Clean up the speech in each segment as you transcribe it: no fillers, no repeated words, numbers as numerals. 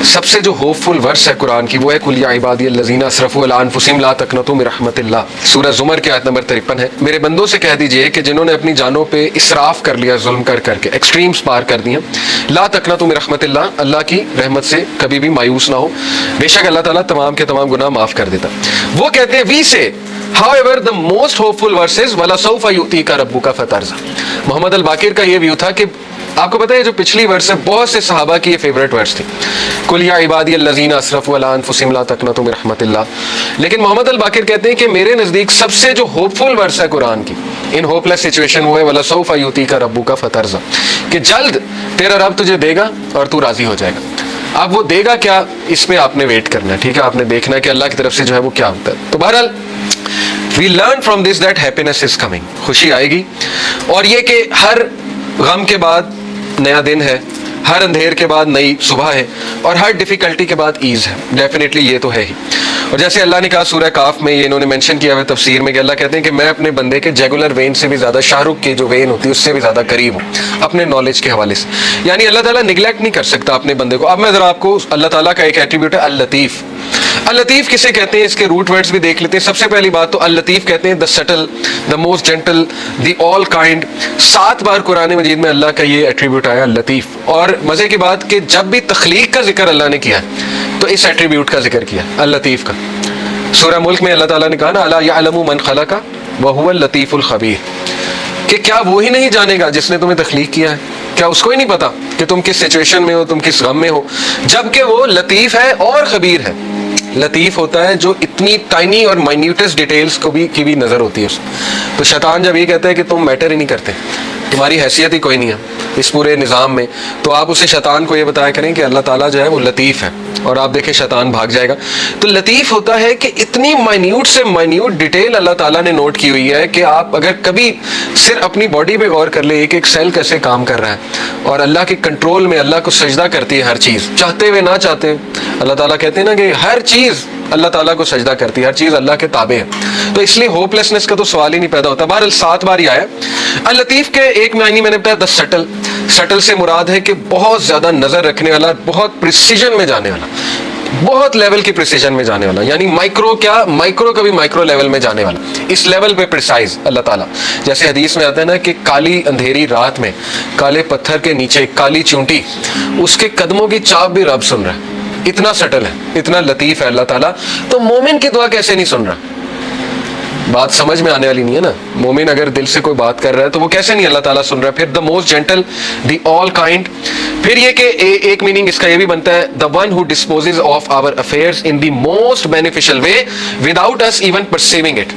سب سے جو ہوپفل ورس ہے قرآن کی وہ ہے قل یا عبادی الذین اسرفوا علی انفسہم لا تقنطوا من رحمت اللہ. سورہ زمر کی آیت نمبر 53 ہے. میرے بندوں سے کہہ دیجئے کہ جنہوں نے اپنی جانوں پہ اسراف کر لیا، ظلم کر کر کے ایکسٹریمز پار کر دیے، لا تقنطوا من رحمت اللہ، اللہ کی رحمت سے کبھی بھی مایوس نہ ہو، بے شک اللہ تعالیٰ تمام کے تمام گناہ معاف کر دیتا. وہ کہتے ہیں وی سے however the most hopeful verses وَلَسَوْفَ يُؤْتِيكَ رَبُّكَ فَتَرْضَىٰ. محمد الباقر کا یہ ویو تھا کہ آپ کو پتہ ہے جو پچھلی ورس ہے بہت سے صحابہ کی یہ فیوریٹ ورس تھی، قُلْ يَا عِبَادِيَ الَّذِينَ أَسْرَفُوا عَلَىٰ أَنفُسِهِمْ لَا تَقْنَطُوا مِن رَحْمَتِ اللَّهِ. لیکن محمد الباقر کہتے ہیں کہ میرے نزدیک سب سے جو ہوپ فل ورس ہے قرآن کی ان ہوپ لیس سچویشن وہ ہے وَلَسَوْفَ يُؤْتِيكَ رَبُّكَ فَتَرْضَىٰ، کہ جلد تیرا رب تجھے دے گا اور تو راضی ہو جائے گا. اب وہ دے گا کیا، اس میں آپ نے ویٹ کرنا ہے، ٹھیک ہے، آپ نے دیکھنا ہے کہ اللہ کی طرف سے جو ہے وہ کیا ہوتا ہے. تو بہرحال we learn from this that happiness is coming، خوشی آئے گی، اور یہ کہ ہر غم کے بعد نیا دن ہے، ہر اندھیر کے بعد نئی صبح ہے، اور ہر ڈیفیکلٹی کے بعد ایز ہے. ڈیفینیٹلی یہ تو ہے ہی. اور جیسے اللہ نے کہا سورہ کاف میں، یہ انہوں نے مینشن کیا ہوا تفسیر میں کہ اللہ کہتے ہیں کہ میں اپنے بندے کے جیگولر وین سے بھی زیادہ، شاہ رخ کی جو وین ہوتی ہے اس سے بھی زیادہ قریب ہوں اپنے نالج کے حوالے سے. یعنی اللہ تعالیٰ نگلیکٹ نہیں کر سکتا اپنے بندے کو. اب میں ذرا آپ کو اللہ تعالیٰ کا ایک ایٹریبیوٹ ہے اللطیف. اللطیف کسے کہتے ہیں، اس کے روٹ ورڈز بھی دیکھ لیتے ہیں. سب سے پہلی بات تو اللطیف کہتے ہیں the subtle, the most gentle, the all kind. 7 بار قرآن مجید میں اللہ کا یہ ایٹریبیوٹ آیا اللطیف. اور مزے کی بات کہ جب بھی تخلیق کا ذکر اللہ نے کیا تو اس ایٹریبیوٹ کا ذکر کیا اللطیف کا. سورہ ملک میں اللہ تعالیٰ نے کہا نا الا یعلم من خلق وهو اللطیف الخبیر، کہ کیا وہی نہیں جانے گا جس نے تمہیں تخلیق کیا ہے؟ کیا اس کو ہی نہیں پتا کہ تم کس سچویشن میں ہو، تم کس غم میں ہو؟ جبکہ وہ لطیف ہے اور خبیر ہے. لطیف ہوتا ہے جو اتنی ٹائنی اور مائنیوٹس ڈیٹیلز کو بھی کی بھی نظر ہوتی ہے اس. تو شیطان جب یہ کہتا ہے کہ تم میٹر ہی نہیں کرتے، تمہاری حیثیت ہی کوئی نہیں ہے اس پورے نظام میں، تو آپ اسے شیطان کو یہ بتایا کریں کہ اللہ تعالیٰ جو ہے وہ لطیف ہے، اور آپ دیکھیں شیطان بھاگ جائے گا. تو لطیف ہوتا ہے کہ اتنی مائنیوٹ سے مائنیوٹ ڈیٹیل اللہ تعالیٰ نے نوٹ کی ہوئی ہے کہ آپ اگر کبھی صرف اپنی باڈی پہ غور کر لیں، ایک ایک سیل کیسے کام کر رہا ہے، اور اللہ کے کنٹرول میں اللہ کو سجدہ کرتی ہے ہر چیز، چاہتے ہوئے نہ چاہتے ہوئے. اللہ تعالیٰ کہتے ہیں نا کہ ہر چیز اللہ تعالیٰ کو سجدہ کرتی ہے، ہر چیز اللہ کے تابع ہے. تو اس لیے ہوپ لیسنس کا تو سوال ہی نہیں پیدا ہوتا. بہرحال 7 بار ہی آیا. اللطیف کے ایک معنی میں نے بتایا دا سٹل. سٹل سے مراد ہے کہ بہت زیادہ نظر رکھنے والا، بہت پریسیجن میں جانے والا، بہت لیول کی پریسیجن میں جانے والا. یعنی مائکرو کیا، مائکرو کبھی مائکرو لیول میں جانے والا، اس لیول پہ پریسائز اللہ تعالیٰ. جیسے حدیث میں آتا ہے نا کہ کالی اندھیری رات میں کالے پتھر کے نیچے کالی چونٹی، اس کے قدموں کی چاپ بھی رب سن رہا ہے. اتنا سٹل ہے، اتنا لطیف ہے اللہ تعالیٰ. تو مومن کی دعا کیسے نہیں سن رہا؟ بات سمجھ میں آنے والی نہیں ہے نا. مومن اگر دل سے کوئی بات کر رہا ہے تو وہ کیسے نہیں اللہ تعالیٰ سن رہا ہے؟ پھر the most gentle, the all kind. پھر یہ کہ ایک میننگ اس کا یہ بھی بنتا ہے the one who disposes of our affairs in the most beneficial way without us even perceiving it.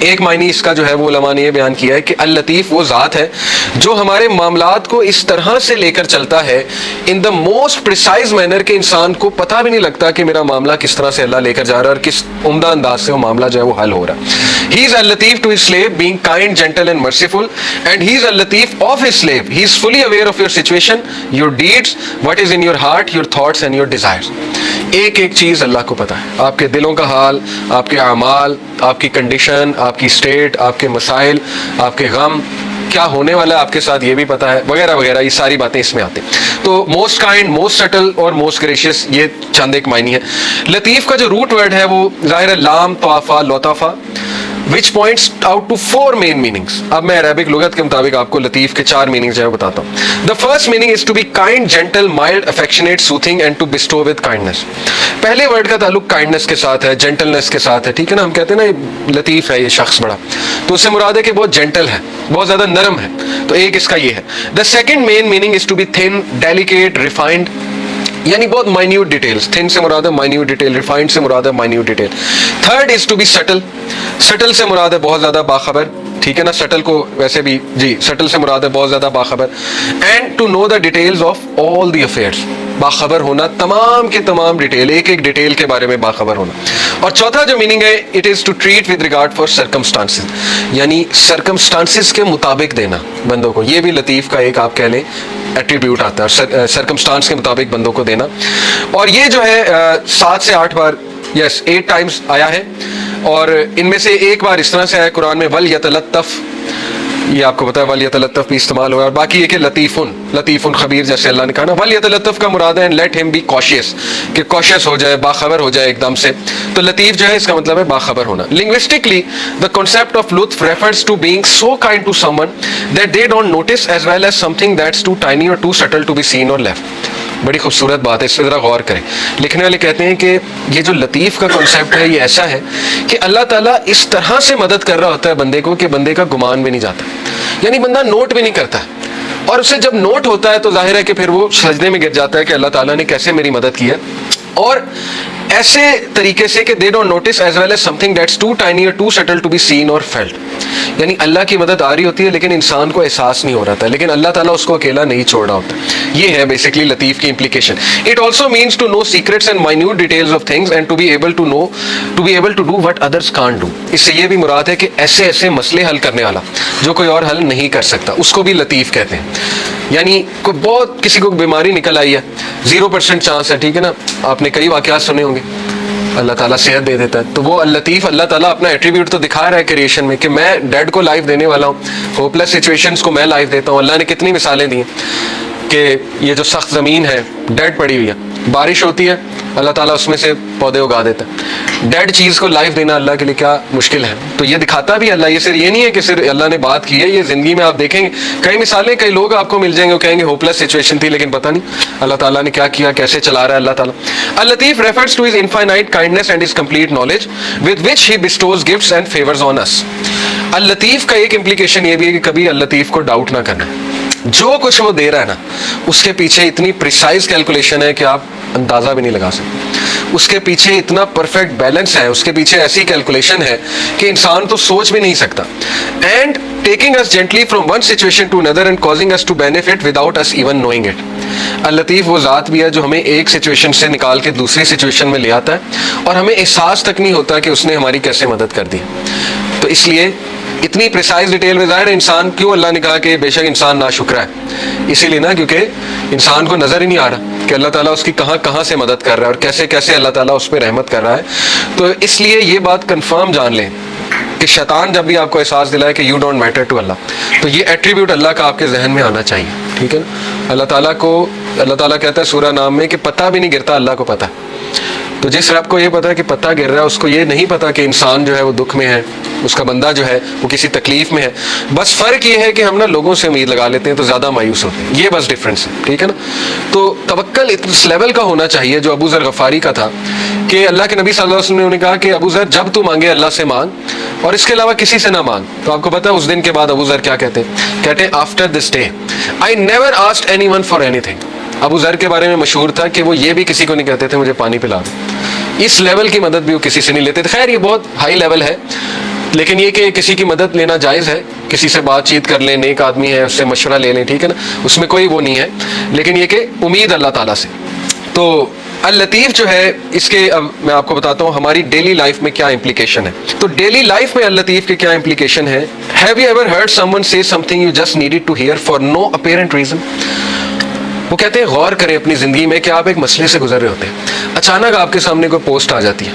ایک معنی اس کا جو ہے وہ علماء نے یہ بیان کیا ہے کہ اللطیف وہ ذات ہے جو ہمارے معاملات کو اس طرح سے لے کر چلتا ہے ان دا موسٹ پریسائز مینر کہ انسان کو پتہ بھی نہیں لگتا کہ میرا معاملہ کس طرح سے اللہ لے کر جا رہا ہے اور کس عمدہ انداز سے وہ معاملہ جو ہے وہ حل ہو رہا ہے. He is al-Latif to his slave, being kind, gentle and merciful, and he is al-Latif of his slave. He is fully aware of your situation, your deeds, what is in your heart, your thoughts and your desires. ایک ایک چیز اللہ کو پتہ ہے، آپ کے دلوں کا حال، آپ کے اعمال، آپ کی کنڈیشن، آپ کی اسٹیٹ، آپ کے مسائل، آپ کے غم، کیا ہونے والا ہے آپ کے ساتھ یہ بھی پتہ ہے، وغیرہ وغیرہ. یہ ساری باتیں اس میں آتی ہیں. تو موسٹ کائنڈ، موسٹ سٹل اور موسٹ گریشیس، یہ چند ایک معنی ہے. لطیف کا جو روٹ ورڈ ہے وہ ظاہر ہے لام طافہ لطافہ which points out to 4 main meanings. اب میں عربک لغت کے مطابق آپ کو لطیف کے 4 meanings جو ہے بتاتا ہوں. The first meaning is to be kind, gentle, mild, affectionate, soothing and to bestow with kindness. پہلے ورڈ کا تعلق kindness کے ساتھ ہے، gentleness کے ساتھ ہے. ٹھیک ہے نا، ہم کہتے ہیں نا یہ لطیف ہے یہ شخص بڑا، تو اس سے مراد ہے کہ بہت gentle ہے، بہت زیادہ نرم ہے. تو ایک اس کا یہ ہے. The second main meaning is to be thin, delicate, refined. یعنی بہت مائنیوٹ ڈیٹیلز. تھن سے مراد ہے مائنیوٹ ڈیٹیل، ریفائنڈ سے مراد ہے minute detail. Third is to be subtle. Subtle سے مراد ہے بہت زیادہ باخبر. ٹھیک ہے نا، سٹل کو ویسے بھی جی سٹل سے مراد ہے بہت زیادہ باخبر. And to know the details of all the affairs. باخبر ہونا تمام کے تمام ڈیٹیل، ایک ایک ڈیٹیل کے بارے میں باخبر ہونا. اور چوتھا جو میننگ ہے it is to treat with regard for circumstances. یعنی سرکمسٹانسز کے مطابق دینا بندوں کو. یہ بھی لطیف کا ایک آپ کہہ لیں ایٹریبیوٹ آتا ہے، سرکمسٹانس کے مطابق بندوں کو دینا. اور یہ جو ہے 7 سے 8 بار، یس 8 ٹائمز آیا ہے. اور ان میں سے ایک بار اس طرح سے آیا قرآن میں وَلْيَتَلَطَّفْ یہ آپ کو پتا ہے ولیتلطف بھی استعمال ہوا ہے، اور باقی یہ کہ لطیفن خبیر جیسے اللہ نے کہا نا، ولیتلطف کا مراد ہے لیٹ ہم بی کاشیس، کہ کاشیس ہو جائے، باخبر ہو جائے ایک دم سے. تو لطیف جو ہے اس کا مطلب ہے باخبر ہونا. لنگوسٹکلی the concept of لطف refers to being so kind to someone that they don't notice as well as something that's too tiny or too subtle to be seen or left. بڑی خوبصورت بات ہے، اس پہ ذرا غور کریں. لکھنے والے کہتے ہیں کہ یہ جو لطیف کا کانسیپٹ ہے یہ ایسا ہے کہ اللہ تعالیٰ اس طرح سے مدد کر رہا ہوتا ہے بندے کو کہ بندے کا گمان بھی نہیں جاتا، یعنی بندہ نوٹ بھی نہیں کرتا ہے، اور اسے جب نوٹ ہوتا ہے تو ظاہر ہے کہ پھر وہ سجدے میں گر جاتا ہے کہ اللہ تعالیٰ نے کیسے میری مدد کی ہے. اور ایسے طریقے سے کہ they don't notice as well as something that's too tiny or too subtle to be seen or felt. یعنی اللہ کی مدد آ رہی ہوتی ہے لیکن انسان کو احساس نہیں ہو رہا تھا، لیکن اللہ تعالیٰ اس کو اکیلا نہیں چھوڑ رہا ہوتا. یہ ہے بیسکلی لطیف کی implication. It also means to know secrets and minute details of things and to be able to do what others can't do. اس سے یہ بھی مراد ہے کہ ایسے مسئلے حل کرنے والا جو کوئی اور حل نہیں کر سکتا، اس کو بھی لطیف کہتے ہیں. یعنی کوئی بہت کسی کو بیماری نکل آئی ہے، 0% چانس ہے، ٹھیک ہے نا، آپ نے کئی واقعات سنے ہوں گے، اللہ تعالیٰ صحت دے دیتا ہے. تو وہ اللطیف، اللہ تعالیٰ اپنا ایٹریبیوٹ تو دکھا رہا ہے کریشن میں کہ میں ڈیڈ کو لائف دینے والا ہوں، ہوپلیس سچویشنز کو میں لائف دیتا ہوں. اللہ نے کتنی مثالیں دی ہیں کہ یہ جو سخت زمین ہے ڈیڈ پڑی ہوئی ہے، بارش ہوتی ہے اللہ تعالیٰ اس میں سے پودے اگا دیتا ہے. ڈیڈ چیز کو لائف دینا اللہ کے لیے کیا مشکل ہے. تو یہ دکھاتا بھی اللہ، یہ صرف یہ نہیں ہے کہ صرف اللہ نے بات کی ہے، یہ زندگی میں آپ دیکھیں گے کئی مثالیں، کئی لوگ آپ کو مل جائیں گے وہ کہیں گے ہوپلیس سچویشن تھی لیکن پتہ نہیں اللہ تعالیٰ نے کیا کیا، کیسے چلا رہا ہے اللہ تعالیٰ. اللطیف refers to his infinite kindness and his complete knowledge with which he bestows gifts and favors on us. اللطیف کا ایک امپلیکیشن یہ بھی ہے کہ کبھی اللطیف کو ڈاؤٹ نہ کرنا، جو کچھ وہ دے رہا ہے نا اس کے پیچھے اتنی پریسائز کیلکولیشن ہے کہ آپ اندازہ بھی نہیں لگا سکتے. اس کے پیچھے اتنا پرفیکٹ بیلنس ہے، اس کے پیچھے ایسی کیلکولیشن ہے کہ انسان تو سوچ بھی نہیں سکتا. And taking us gently from one situation to another and causing us to benefit without us even knowing it. اللطیف وہ ذات بھی ہے جو ہمیں ایک سچویشن سے نکال کے دوسری سچویشن میں لے آتا ہے اور ہمیں احساس تک نہیں ہوتا کہ اس نے ہماری کیسے مدد کر دی. تو اس لیے اتنی پریسائز ڈیٹیل میں ظاہر ہے انسان، کیوں اللہ نے کہا کہ بے شک انسان ناشکرا ہے، اسی لیے نا کیونکہ انسان کو نظر ہی نہیں آ رہا کہ اللہ تعالیٰ اس کی کہاں سے مدد کر رہا ہے اور کیسے کیسے اللہ تعالیٰ اس پہ رحمت کر رہا ہے. تو اس لیے یہ بات کنفرم جان لیں کہ شیطان جب بھی آپ کو احساس دلائے کہ یو ڈونٹ میٹر ٹو اللہ، تو یہ ایٹریبیوٹ اللہ کا آپ کے ذہن میں آنا چاہیے. ٹھیک ہے نا. اللہ تعالیٰ کہتا ہے سورہ نام میں کہ پتہ بھی نہیں گرتا، اللہ کو پتہ. تو جس رب کو یہ پتا ہے کہ پتہ گر رہا ہے، اس کو یہ نہیں پتا کہ انسان جو ہے وہ دکھ میں ہے، اس کا بندہ جو ہے وہ کسی تکلیف میں ہے. بس فرق یہ ہے کہ ہم نا لوگوں سے امید لگا لیتے ہیں تو زیادہ مایوس ہوتے ہیں، یہ بس ڈفرینس ہے. ٹھیک ہے نا. تو توکل اس لیول کا ہونا چاہیے جو ابو ذر غفاری کا تھا کہ اللہ کے نبی صلی اللہ علیہ وسلم نے کہا کہ ابو ذر جب تو مانگے اللہ سے مانگ اور اس کے علاوہ کسی سے نہ مانگ. تو آپ کو پتا ہے اس دن کے بعد ابو ذر کیا کہتے ہیں after this day I never asked anyone for anything. ابو ذر کے بارے میں مشہور تھا کہ وہ یہ بھی کسی کو نہیں کہتے تھے مجھے پانی پلا دو. اس لیول کی مدد بھی وہ کسی سے نہیں لیتے تھے. خیر یہ بہت ہائی لیول ہے، لیکن یہ کہ کسی کی مدد لینا جائز ہے، کسی سے بات چیت کر لیں، نیک آدمی ہے اس سے مشورہ لے لیں، ٹھیک ہے نا، اس میں کوئی وہ نہیں ہے. لیکن یہ کہ امید اللہ تعالیٰ سے. تو اللطیف جو ہے اس کے اب میں آپ کو بتاتا ہوں ہماری ڈیلی لائف میں کیا امپلیکیشن ہے. تو ڈیلی لائف میں اللطیف کے کیا امپلیکیشن ہے. Have you ever heard someone say something you just needed to hear for no apparent reason. وہ کہتے ہیں غور کریں اپنی زندگی میں کہ آپ ایک مسئلے سے گزر رہے ہوتے ہیں، اچانک آپ کے سامنے کوئی پوسٹ آ جاتی ہے،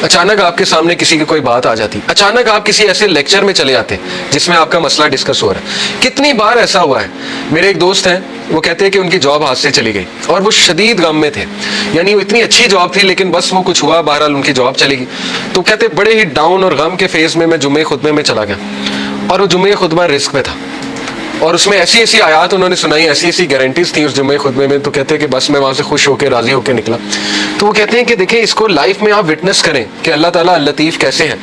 اچانک آپ کے سامنے کسی کی کوئی بات آ جاتی ہے، اچانک آپ کسی ایسے لیکچر میں چلے آتے ہیں جس میں آپ کا مسئلہ ڈسکس ہو رہا ہے. کتنی بار ایسا ہوا ہے. میرے ایک دوست ہیں وہ کہتے ہیں کہ ان کی جاب ہاتھ سے چلی گئی اور وہ شدید غم میں تھے، یعنی وہ اتنی اچھی جاب تھی لیکن بس وہ کچھ ہوا، بہرحال ان کی جاب چلی گئی. تو کہتے بڑے ہی ڈاؤن اور غم کے فیز میں جمعے خطبے میں چلا گیا اور وہ جمعے خطبہ رزق پہ تھا اور اس میں ایسی ایسی آیات انہوں نے سنائی، ایسی ایسی گارنٹیز تھیں اس جمعے خطبے میں. تو کہتے ہیں کہ بس میں وہاں سے خوش ہو کے راضی ہو کے نکلا. تو وہ کہتے ہیں کہ دیکھیں اس کو لائف میں آپ وٹنس کریں کہ اللہ تعالیٰ اللطیف کیسے ہے.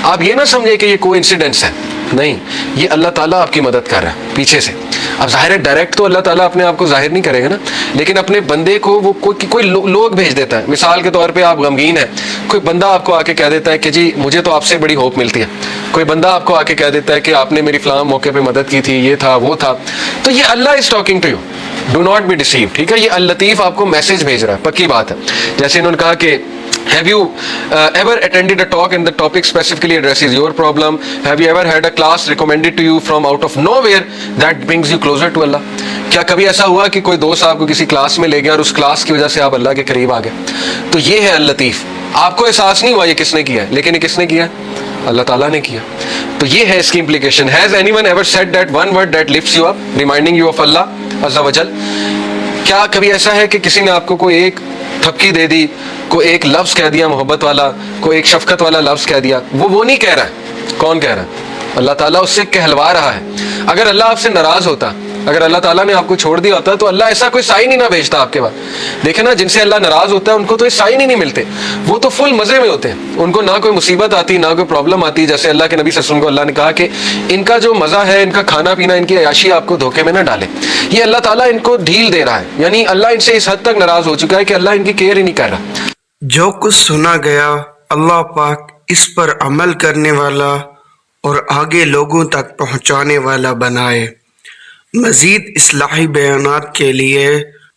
آپ یہ نہ سمجھیں کہ یہ کوئی انسیڈنس ہے، نہیں، یہ اللہ تعالیٰ آپ کی مدد کر رہا ہے پیچھے سے. اب ظاہر ہے ڈائریکٹ تو اللہ تعالیٰ اپنے آپ کو ظاہر نہیں کرے گا نا، لیکن اپنے بندے کو وہ کوئی لوگ بھیج دیتا ہے. مثال کے طور پہ آپ غمگین ہیں، کوئی بندہ آپ کو آ کے کہہ دیتا ہے کہ جی مجھے تو آپ سے بڑی ہوپ ملتی ہے. کوئی بندہ آپ کو آ کے کہہ دیتا ہے کہ آپ نے میری فلاں موقع پہ مدد کی تھی، یہ تھا وہ تھا. تو یہ اللہ is talking to you, do not be deceive. ٹھیک ہے، یہ اللطیف آپ کو میسج بھیج رہا ہے، پکی بات ہے. جیسے انہوں نے کہا کہ have you ever attended a talk and the topic specifically addresses your problem? Have you ever had a class recommended to you from out of nowhere that brings you closer to Allah? کیا کبھی ایسا ہوا کہ کوئی دوست آپ کو کسی کلاس میں لے گیا اور اس کلاس کی وجہ سے آپ اللہ کے قریب آ گئے؟ تو یہ ہے اللطیف. آپ کو احساس نہیں ہوا یہ کس نے کیا ہے، لیکن یہ کس نے کیا ہے؟ اللہ تعالیٰ نے کیا. تو یہ ہے اس کی implication. Has anyone ever said that one word that lifts you up, reminding you of Allah عز و جل؟ کیا کبھی ایسا ہے کہ کسی نے آپ کو کوئی ایک تھپکی دے دی, کوئی ایک لفظ کہہ دیا محبت والا, کوئی ایک شفقت والا لفظ کہہ دیا؟ وہ نہیں کہہ رہا ہے. کون کہہ رہا ہے؟ اللہ تعالیٰ اس سے کہلوا رہا ہے. اگر اللہ آپ سے ناراض ہوتا, اگر اللہ تعالیٰ نے آپ کو چھوڑ دیا ہوتا تو اللہ ایسا کوئی سائن ہی نہ بھیجتا آپ کے بعد. دیکھیں نا, جن سے اللہ ناراض ہوتا ہے ان کو تو یہ سائن ہی نہیں ملتے, وہ تو فل مزے میں ہوتے ہیں, ان کو نہ کوئی مصیبت آتی نہ کوئی پرابلم آتی. جیسے اللہ کے نبی صلی اللہ علیہ وسلم کو اللہ نے کہا کہ ان کا جو مزہ ہے, ان کا کھانا پینا, ان کی عیاشی آپ کو دھوکے میں نہ ڈالے. یہ اللہ تعالیٰ ان کو ڈھیل دے رہا ہے, یعنی اللہ ان سے اس حد تک ناراض ہو چکا ہے کہ اللہ ان کی کیئر ہی نہیں کر رہا. جو کچھ سنا گیا اللہ پاک اس پر عمل کرنے والا اور آگے لوگوں تک پہنچانے والا بنائے. مزید اصلاحی بیانات کے لیے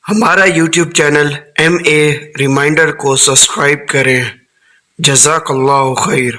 ہمارا یوٹیوب چینل MA ریمائنڈر کو سبسکرائب کریں. جزاک اللہ خیر.